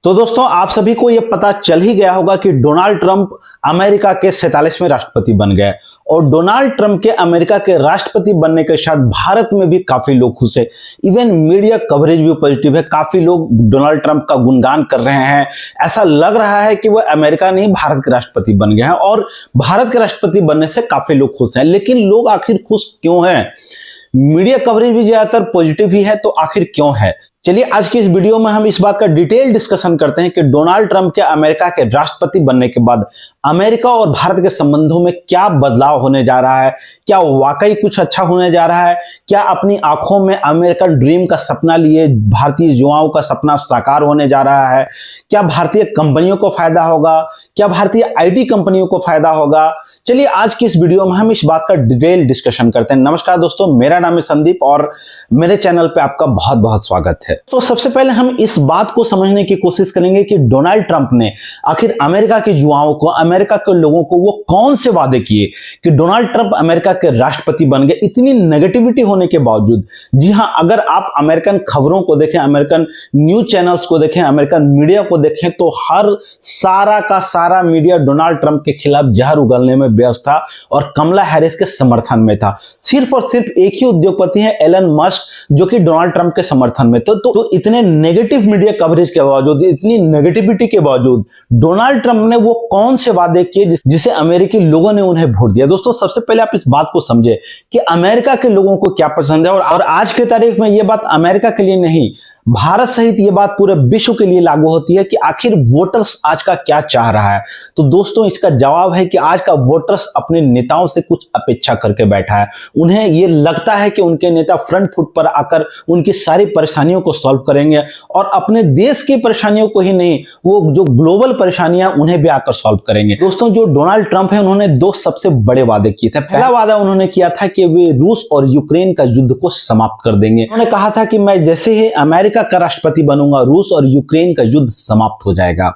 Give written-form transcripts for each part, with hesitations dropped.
तो दोस्तों आप सभी को यह पता चल ही गया होगा कि डोनाल्ड ट्रंप अमेरिका के 47वें राष्ट्रपति बन गए और डोनाल्ड ट्रंप के अमेरिका के राष्ट्रपति बनने के साथ भारत में भी काफी लोग खुश हैं। इवन मीडिया कवरेज भी पॉजिटिव है। काफी लोग डोनाल्ड ट्रंप का गुणगान कर रहे हैं। ऐसा लग रहा है कि वह अमेरिका नहीं भारत के राष्ट्रपति बन गए हैं और भारत के राष्ट्रपति बनने से काफी लोग खुश हैं। लेकिन लोग आखिर खुश क्यों हैं? मीडिया कवरेज भी ज्यादातर पॉजिटिव ही है, तो आखिर क्यों है? चलिए आज की इस वीडियो में हम इस बात का डिटेल डिस्कशन करते हैं कि डोनाल्ड ट्रंप के अमेरिका के राष्ट्रपति बनने के बाद अमेरिका और भारत के संबंधों में क्या बदलाव होने जा रहा है। क्या वाकई कुछ अच्छा होने जा रहा है? क्या अपनी आंखों में अमेरिकन ड्रीम का सपना लिए भारतीय युवाओं का सपना साकार होने जा रहा है? क्या भारतीय कंपनियों को फायदा होगा? क्या भारतीय आईटी कंपनियों को फायदा होगा? चलिए आज की इस वीडियो में हम इस बात का डिटेल डिस्कशन करते हैं। नमस्कार दोस्तों, मेरा नाम है संदीप और मेरे चैनल पे आपका बहुत बहुत स्वागत है। तो सबसे पहले हम इस बात को समझने की कोशिश करेंगे कि डोनाल्ड ट्रंप ने आखिर अमेरिका के युवाओं को, अमेरिका के लोगों को वो कौन से वादे किए कि डोनाल्ड ट्रंप अमेरिका के राष्ट्रपति बन गए इतनी नेगेटिविटी होने के बावजूद। जी हां, अगर आप अमेरिकन खबरों को देखें, अमेरिकन न्यूज चैनल्स को देखें, अमेरिकन मीडिया को देखें, तो हर सारा का सारा मीडिया डोनाल्ड ट्रंप के खिलाफ जहर उगलने में व्यस्त था और कमला हैरिस के समर्थन में था। सिर्फ और सिर्फ एक ही उद्योगपति है, एलन मस्क, जो कि डोनाल्ड ट्रंप के समर्थन में। तो इतने नेगेटिव मीडिया कवरेज के बावजूद, इतनी नेगेटिविटी के बावजूद डोनाल्ड ट्रंप ने वो कौन से वादे किए जिसे अमेरिकी लोगों ने उन्हें वोट दिया। दोस्तों सबसे पहले आप इस बात को समझे कि अमेरिका के लोगों को क्या पसंद है और आज के तारीख में यह बात अमेरिका के लिए नहीं, भारत सहित यह बात पूरे विश्व के लिए लागू होती है कि आखिर वोटर्स आज का क्या चाह रहा है। तो दोस्तों इसका जवाब है कि आज का वोटर्स अपने नेताओं से कुछ अपेक्षा करके बैठा है। उन्हें यह लगता है कि उनके नेता फ्रंट फुट पर आकर उनकी सारी परेशानियों को सॉल्व करेंगे और अपने देश की परेशानियों को ही नहीं, वो जो ग्लोबल परेशानियां उन्हें भी आकर सॉल्व करेंगे। दोस्तों जो डोनाल्ड ट्रंप है, उन्होंने दो सबसे बड़े वादे किए थे। पहला वादा उन्होंने किया था कि वे रूस और यूक्रेन का युद्ध को समाप्त कर देंगे। उन्होंने कहा था कि मैं जैसे ही अमेरिका का राष्ट्रपति बनूंगा, रूस और यूक्रेन का युद्ध समाप्त हो जाएगा।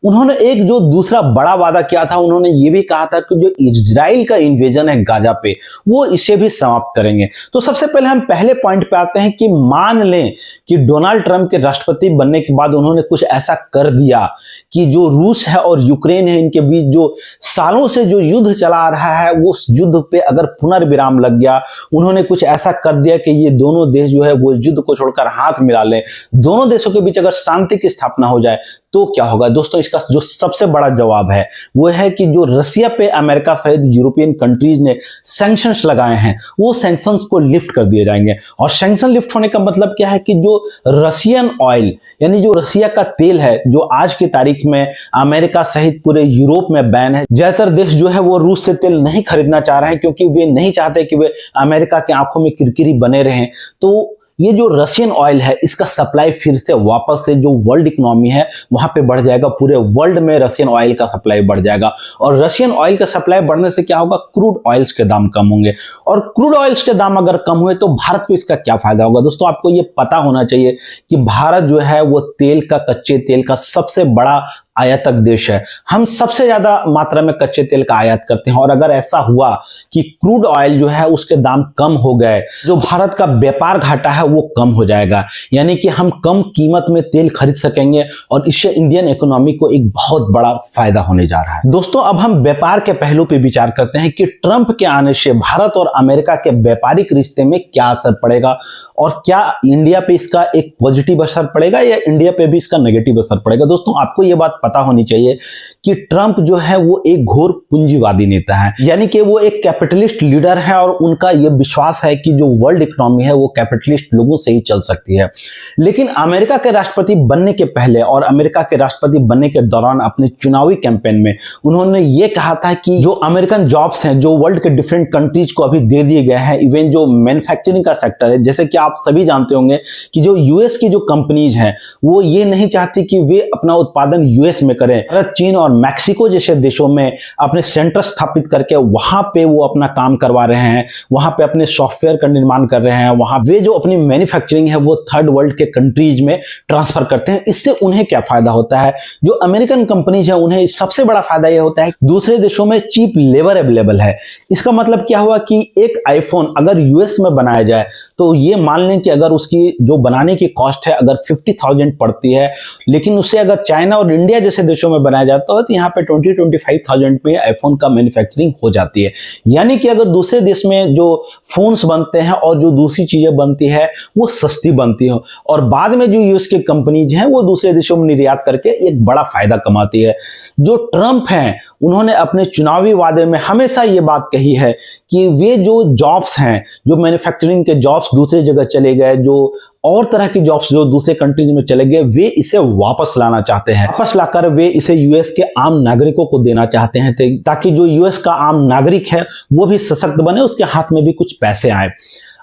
उन्होंने एक जो दूसरा बड़ा वादा किया था, उन्होंने ये भी कहा था कि जो इजराइल का इन्वेजन है गाजा पे, वो इसे भी समाप्त करेंगे। तो सबसे पहले हम पहले पॉइंट पे आते हैं कि मान लें कि डोनाल्ड ट्रंप के राष्ट्रपति बनने के बाद उन्होंने कुछ ऐसा कर दिया कि जो रूस है और यूक्रेन है, इनके बीच जो सालों से जो युद्ध चला रहा है, वो युद्ध पे अगर पुनर्विराम लग गया, उन्होंने कुछ ऐसा कर दिया कि ये दोनों देश जो है वो युद्ध को छोड़कर हाथ मिला ले, दोनों देशों के बीच अगर शांति की स्थापना हो जाए, तो क्या होगा? दोस्तों इसका जो सबसे बड़ा जवाब है वो है कि जो रसिया पे अमेरिका सहित यूरोपियन कंट्रीज ने सैंक्शंस लगाए हैं, वो सैंक्शंस को लिफ्ट कर दिए जाएंगे। और सैंक्शन लिफ्ट होने का मतलब क्या है कि जो रशियन ऑयल यानी जो रसिया का तेल है, जो आज की तारीख में अमेरिका सहित पूरे यूरोप में बैन है। ज्यादातर देश जो है वो रूस से तेल नहीं खरीदना चाह रहे हैं क्योंकि वे नहीं चाहते कि वे अमेरिका की आंखों में किरकिरी बने रहें। तो ये जो रशियन ऑयल है, इसका सप्लाई फिर से वापस से जो वर्ल्ड इकोनॉमी है वहां पे बढ़ जाएगा। पूरे वर्ल्ड में रशियन ऑयल का सप्लाई बढ़ जाएगा और रशियन ऑयल का सप्लाई बढ़ने से क्या होगा? क्रूड ऑयल्स के दाम कम होंगे और क्रूड ऑयल्स के दाम अगर कम हुए तो भारत को इसका क्या फायदा होगा? दोस्तों आपको ये पता होना चाहिए कि भारत जो है वो तेल का, कच्चे तेल का सबसे बड़ा आयातक देश है। हम सबसे ज्यादा मात्रा में कच्चे तेल का आयात करते हैं और अगर ऐसा हुआ कि क्रूड ऑयल जो है उसके दाम कम हो गए, जो भारत का व्यापार घाटा है वो कम हो जाएगा, यानी कि हम कम कीमत में तेल खरीद सकेंगे और इससे इंडियन इकोनॉमी को एक बहुत बड़ा फायदा होने जा रहा है। दोस्तों अब हम व्यापार के पहलू पे विचार करते हैं कि ट्रंप के आने से भारत और अमेरिका के व्यापारिक रिश्ते में क्या असर पड़ेगा और क्या इंडिया पे इसका एक पॉजिटिव असर पड़ेगा या इंडिया पे भी इसका नेगेटिव असर पड़ेगा। दोस्तों आपको यह बात पता होनी चाहिए कि ट्रंप जो है वो एक घोर पूंजीवादी नेता है, यानी कि वो एक कैपिटलिस्ट लीडर है और उनका यह विश्वास है कि जो वर्ल्ड इकोनॉमी है वो कैपिटलिस्ट लोगों से ही चल सकती है। लेकिन अमेरिका के राष्ट्रपति बनने के पहले और अमेरिका के राष्ट्रपति बनने के दौरान अपने चुनावी कैंपेन में उन्होंने ये कहा था कि जो अमेरिकन जॉब्स हैं, जो वर्ल्ड के डिफरेंट कंट्रीज को अभी दे दिए गए हैं, इवन जो मैन्युफैक्चरिंग का सेक्टर है, जैसे कि आप सभी जानते होंगे कि जो यूएस की जो कंपनीज हैं वो ये नहीं चाहती कि वे अपना उत्पादन यूएस यूएस में करें, भारत, चीन और मैक्सिको जैसे देशों में अपने सेंटर स्थापित करके वहां पे वो अपना काम करवा रहे हैं, वहां पे अपने सॉफ्टवेयर का निर्माण कर रहे हैं, वहां वे जो अपनी मैन्युफैक्चरिंग है वो थर्ड वर्ल्ड के कंट्रीज में ट्रांसफर करते हैं। इससे उन्हें क्या फायदा होता है? जो अमेरिकन कंपनीज है उन्हें सबसे बड़ा फायदा यह होता है दूसरे देशों में चीप लेबर अवेलेबल है। इसका मतलब क्या हुआ कि एक आईफोन अगर यूएस में बनाया जाए तो ये मान लें कि अगर उसकी जो बनाने की कॉस्ट है अगर 50,000 पड़ती है, लेकिन उसे अगर चाइना और इंडिया जैसे देशों में बनाया जाता है तो यहाँ पे 20-25,000 में आईफोन का मैन्युफैक्चरिंग हो जाती है। यानी कि अगर दूसरे देश में जो फोन्स बनते हैं और जो दूसरी चीजें बनती है वो सस्ती बनती है और बाद में जो यूएस की कंपनीज हैं वो दूसरे देशों में निर्यात करके एक बड़ा फायदा कमाती है। जो ट्रंप हैं उन्होंने अपने चुनावी वादे में हमेशा ये बात कही है कि वे जो जॉब्स हैं, जो मैन्युफैक्चरिंग के जॉब्स दूसरी जगह चले गए, जो और तरह की जॉब्स जो दूसरे कंट्रीज में चले गए, वे इसे वापस लाना चाहते हैं। वापस लाकर वे इसे यूएस के आम नागरिकों को देना चाहते हैं ताकि जो यूएस का आम नागरिक है वो भी सशक्त बने, उसके हाथ में भी कुछ पैसे आए।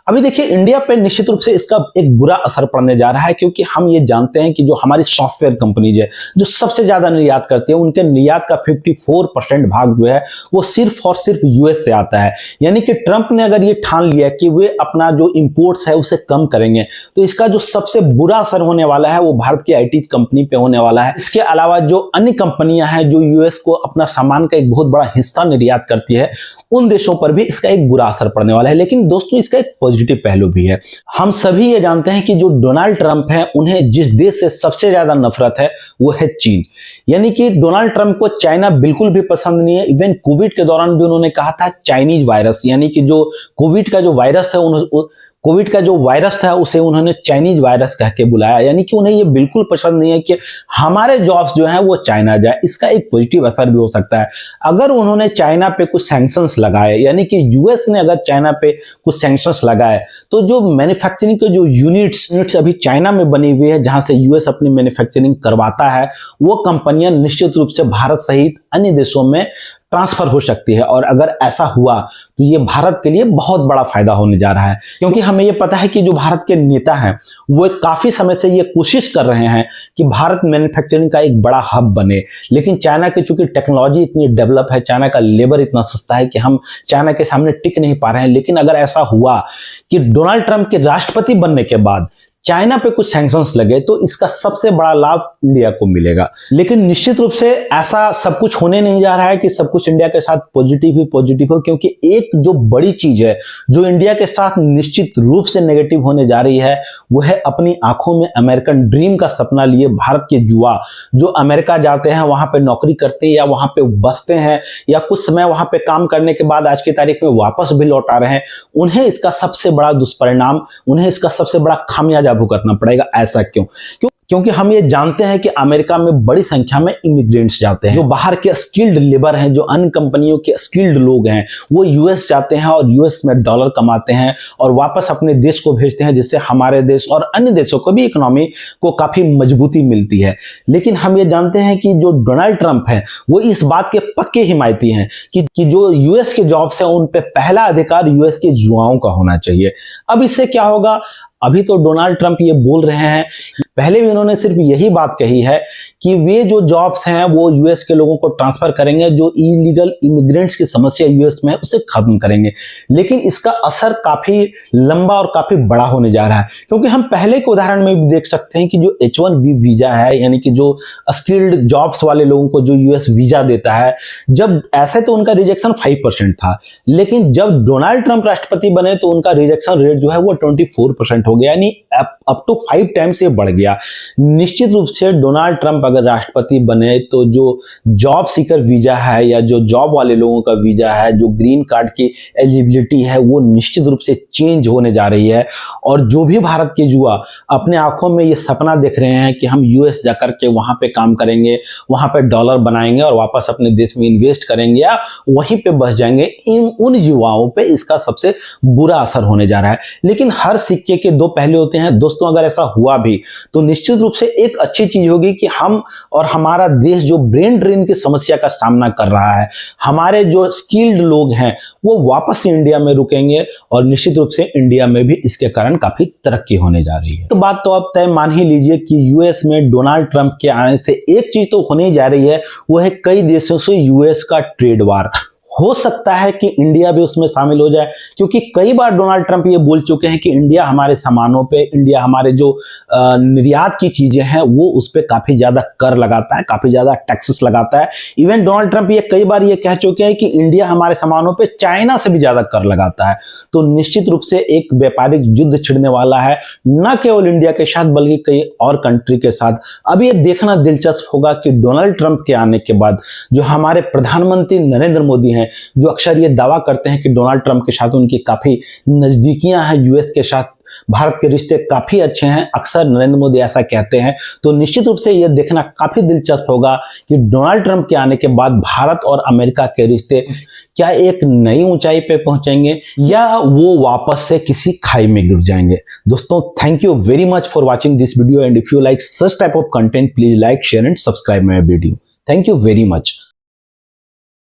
अभी देखिए इंडिया पे निश्चित रूप से इसका एक बुरा असर पड़ने जा रहा है, क्योंकि हम ये जानते हैं कि जो हमारी सॉफ्टवेयर कंपनीज है जो सबसे ज्यादा निर्यात करती है, उनके निर्यात का 54% भाग जो है वो सिर्फ और सिर्फ यूएस से आता है। यानी कि ट्रंप ने अगर ये ठान लिया कि वे अपना जो इंपोर्ट्स है उसे कम करेंगे तो इसका जो सबसे बुरा असर होने वाला है वो भारत की आईटी कंपनी पे होने वाला है। इसके अलावा जो अन्य कंपनियां हैं जो यूएस को अपना सामान का एक बहुत बड़ा हिस्सा निर्यात करती है, उन देशों पर भी इसका एक बुरा असर पड़ने वाला है। लेकिन दोस्तों इसका एक पॉजिटिव पहलू भी है। हम सभी ये जानते हैं कि जो डोनाल्ड ट्रंप है उन्हें जिस देश से सबसे ज्यादा नफरत है वो है चीन। यानी कि डोनाल्ड ट्रंप को चाइना बिल्कुल भी पसंद नहीं है। इवन कोविड के दौरान भी उन्होंने कहा था चाइनीज वायरस, यानी कि जो कोविड का जो वायरस था उसे उन्होंने चाइनीज वायरस कह के बुलाया। यानी कि उन्हें ये बिल्कुल पसंद नहीं है कि हमारे जॉब्स जो हैं वो चाइना जाए। इसका एक पॉजिटिव असर भी हो सकता है अगर उन्होंने चाइना पे कुछ सैंक्शंस लगाए, यानी कि यूएस ने अगर चाइना पे कुछ सैंक्शंस लगाए तो जो मैन्युफैक्चरिंग के जो यूनिट्स अभी चाइना में बनी हुई है जहां से यूएस अपनी मैन्युफैक्चरिंग करवाता है, वो कंपनियां निश्चित रूप से भारत सहित अन्य देशों में ट्रांसफर हो सकती है। और अगर ऐसा हुआ तो ये भारत के लिए बहुत बड़ा फायदा होने जा रहा है, क्योंकि हमें ये पता है कि जो भारत के नेता हैं वो काफी समय से ये कोशिश कर रहे हैं कि भारत मैन्युफैक्चरिंग का एक बड़ा हब बने। लेकिन चाइना की चूंकि टेक्नोलॉजी इतनी डेवलप है, चाइना का लेबर इतना सस्ता है कि हम चाइना के सामने टिक नहीं पा रहे हैं। लेकिन अगर ऐसा हुआ कि डोनाल्ड ट्रंप के राष्ट्रपति बनने के बाद चाइना पे कुछ सैंक्शंस लगे तो इसका सबसे बड़ा लाभ इंडिया को मिलेगा। लेकिन निश्चित रूप से ऐसा सब कुछ होने नहीं जा रहा है कि सब कुछ इंडिया के साथ पॉजिटिव हो, क्योंकि एक जो बड़ी चीज है जो इंडिया के साथ निश्चित रूप से नेगेटिव होने जा रही है वो है अपनी आंखों में अमेरिकन ड्रीम का सपना लिए भारत के युवा जो अमेरिका जाते हैं, वहां पे नौकरी करते हैं या वहां पे बसते हैं या कुछ समय वहां पे काम करने के बाद आज की तारीख में वापस भी लौट आ रहे हैं, उन्हें इसका सबसे बड़ा दुष्परिणाम, उन्हें इसका सबसे बड़ा खामियाजा भुगतना पड़ेगा। ऐसा क्यों? क्योंकि हम ये जानते हैं कि अमेरिका में बड़ी संख्या में इमिग्रेंट्स जाते हैं, जो बाहर के स्किल्ड लेबर हैं, जो अन्य कंपनियों के स्किल्ड लोग हैं, वो यूएस जाते हैं और यूएस में डॉलर कमाते हैं और वापस अपने देश को भेजते हैं, जिससे हमारे देश और अन्य देशों को भी इकोनॉमी को काफी मजबूती मिलती है। लेकिन हम ये जानते हैं कि जो डोनाल्ड ट्रंप है वो इस बात के पक्के हिमायती हैं कि जो यूएस के जॉब्स हैं उन पे पहला अधिकार यूएस के युवाओं का होना चाहिए। अब इससे क्या होगा? अभी तो डोनाल्ड ट्रंप ये बोल रहे हैं, पहले भी उन्होंने सिर्फ यही बात कही है कि वे जो जॉब्स हैं वो यूएस के लोगों को ट्रांसफर करेंगे, जो इलीगल इमिग्रेंट्स की समस्या यूएस में है उसे खत्म करेंगे। लेकिन इसका असर काफी लंबा और काफी बड़ा होने जा रहा है, क्योंकि हम पहले के उदाहरण में भी देख सकते हैं कि जो H1B वीजा है, यानी कि जो स्किल्ड जॉब्स वाले लोगों को जो यूएस वीजा देता है, जब ऐसे तो उनका रिजेक्शन 5% था, लेकिन जब डोनाल्ड ट्रंप राष्ट्रपति बने तो उनका रिजेक्शन रेट जो है वो 24% हो गया, यानी अप टू 5 टाइम्स ये बढ़ गया। निश्चित रूप से डोनाल्ड ट्रंप अगर राष्ट्रपति बने तो जो जॉब सीकर वीजा है या जो जॉब वाले लोगों का वीजा है, जो ग्रीन कार्ड की एलिजिबिलिटी है, वो निश्चित रूप से चेंज होने जा रही है। और जो भी भारत के युवा अपने आंखों में ये सपना देख रहे हैं कि हम यूएस जाकर के वहां पे काम करेंगे, वहां पे डॉलर बनाएंगे और वापस अपने देश में इन्वेस्ट करेंगे या वहीं पे बस जाएंगे, उन युवाओं पे इसका सबसे बुरा असर होने जा रहा है। लेकिन हर सिक्के के दो पहलू होते हैं दोस्तों। दोस्तों अगर ऐसा हुआ भी तो निश्चित रूप से एक अच्छी चीज होगी कि हम और हमारा देश जो ब्रेन ड्रेन की समस्या का सामना कर रहा है, हमारे जो स्किल्ड लोग हैं वो वापस इंडिया में रुकेंगे और निश्चित रूप से इंडिया में भी इसके कारण काफी तरक्की होने जा रही है। तो बात तो अब तय मान ही लीजिए कि यूएस में डोनाल्ड ट्रंप के आने से एक चीज तो होने जा रही है, वो है कई देशों से यूएस का ट्रेड वार। हो सकता है कि इंडिया भी उसमें शामिल हो जाए, क्योंकि कई बार डोनाल्ड ट्रंप ये बोल चुके हैं कि इंडिया हमारे सामानों पे, इंडिया हमारे जो निर्यात की चीजें हैं वो उस पे काफी ज्यादा कर लगाता है, काफी ज्यादा टैक्सेस लगाता है। इवन डोनाल्ड ट्रंप ये कई बार ये कह चुके हैं कि इंडिया हमारे सामानों पे चाइना से भी ज्यादा कर लगाता है। तो निश्चित रूप से एक व्यापारिक युद्ध छिड़ने वाला है, न केवल इंडिया के साथ बल्कि कई और कंट्री के साथ। अब ये देखना दिलचस्प होगा कि डोनाल्ड ट्रंप के आने के बाद जो हमारे प्रधानमंत्री नरेंद्र मोदी हैं, जो अक्सर ये दावा करते हैं कि डोनाल्ड ट्रंप के साथ उनकी काफी नजदीकियां हैं, यूएस के साथ भारत के रिश्ते काफी अच्छे हैं, अक्सर नरेंद्र मोदी ऐसा कहते हैं। तो निश्चित रूप से यह देखना काफी दिलचस्प होगा कि डोनाल्ड ट्रंप के आने के बाद भारत और अमेरिका के रिश्ते क्या एक नई ऊंचाई पे पहुंचेंगे या वो वापस से किसी खाई में गिर जाएंगे। दोस्तों, thank you very much for watching this video and if you like such type of content please like, share and subscribe my video. Thank you very much.